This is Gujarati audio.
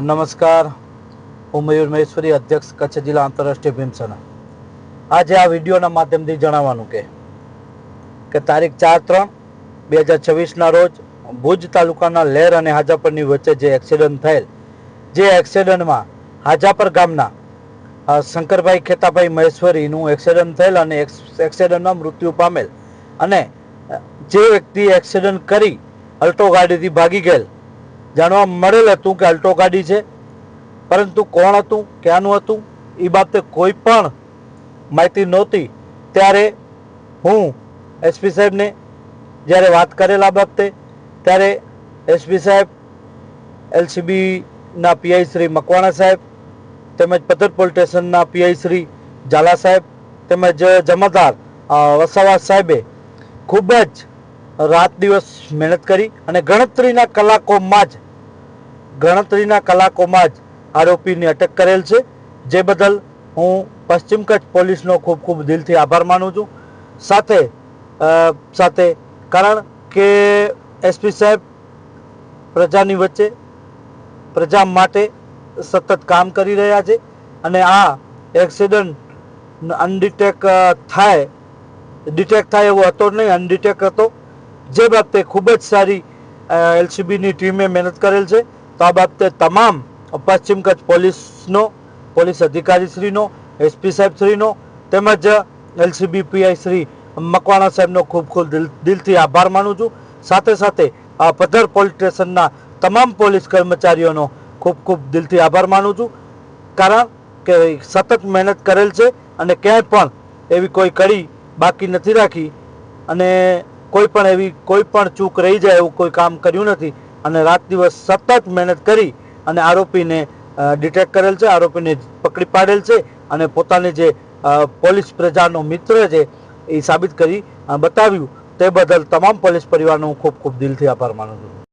નમસ્કાર, હું મયુર મહેશ્વરી, અધ્યક્ષ કચ્છ જિલ્લા આંતરરાષ્ટ્રીય ભીમસેના. આજે આ વિડીયોના માધ્યમથી જણાવવાનું કે તારીખ 4/3/2026ના રોજ ભુજ તાલુકાના લહેર અને હાજાપરની વચ્ચે જે એક્સિડન્ટ થયેલ, જે એક્સિડન્ટમાં હાજાપર ગામના શંકરભાઈ ખેતાભાઈ મહેશ્વરીનું એક્સિડન્ટ થયેલ અને એક્સિડન્ટમાં મૃત્યુ પામેલ, અને જે વ્યક્તિ એક્સિડન્ટ કરી અલ્ટો ગાડીથી ભાગી ગયેલ જાણવા મળેલ હતું કે અલ્ટો ગાડી છે, પરંતુ કોણ હતું, ક્યાંનું હતું, એ બાબતે કોઈ પણ માહિતી નહોતી. ત્યારે હું એસપી સાહેબને જ્યારે વાત કરેલ આ બાબતે, ત્યારે એસપી સાહેબ, એલસીબીના પીઆઈ શ્રી મકવાણા સાહેબ, તેમજ પદ્ધર પોલીસ સ્ટેશનના પીઆઈ શ્રી ઝાલા સાહેબ, તેમજ જમાદાર વસાવા સાહેબે ખૂબ જ રાત દિવસ મહેનત કરી અને ગણતરીના કલાકોમાં જ આરોપીની અટક કરેલ છે, જે બદલ હું પશ્ચિમ કચ્છ પોલીસનો ખૂબ ખૂબ દિલથી આભાર માનું છું. સાથે કારણ કે એસપી સાહેબ પ્રજાની વચ્ચે, પ્રજા માટે સતત કામ કરી રહ્યા છે, અને આ એક્સિડન્ટ ડિટેક્ટ થાય એવો હતો નહીં, અનડિટેક્ટ હતો, જે બાબતે ખૂબ જ સારી એલસીબીની ટીમે મહેનત કરેલ છે. તો આ બાબતે તમામ પશ્ચિમ કચ્છ પોલીસનો, પોલીસ અધિકારીશ્રીનો, એસપી સાહેબશ્રીનો, તેમજ એલસીબી પીઆઈ શ્રી મકવાણા સાહેબનો ખૂબ ખૂબ દિલથી આભાર માનું છું. સાથે પદ્ધર પોલીસ સ્ટેશનના તમામ પોલીસ કર્મચારીઓનો ખૂબ ખૂબ દિલથી આભાર માનું છું, કારણ કે સતત મહેનત કરેલ છે અને ક્યાંય પણ એવી કોઈ કડી બાકી નથી રાખી, અને કોઈ પણ ચૂક રહી જાય એવું કોઈ કામ કર્યું નથી, અને રાત દિવસ સતત મહેનત કરી અને આરોપીને ડિટેક્ટ કરેલ છે, આરોપીને પકડી પાડેલ છે, અને પોતાની જે પોલીસ પ્રજાનો મિત્ર છે એ સાબિત કરી બતાવ્યું. તે બદલ તમામ પોલીસ પરિવારનો હું ખૂબ ખૂબ દિલથી આભાર માનું છું.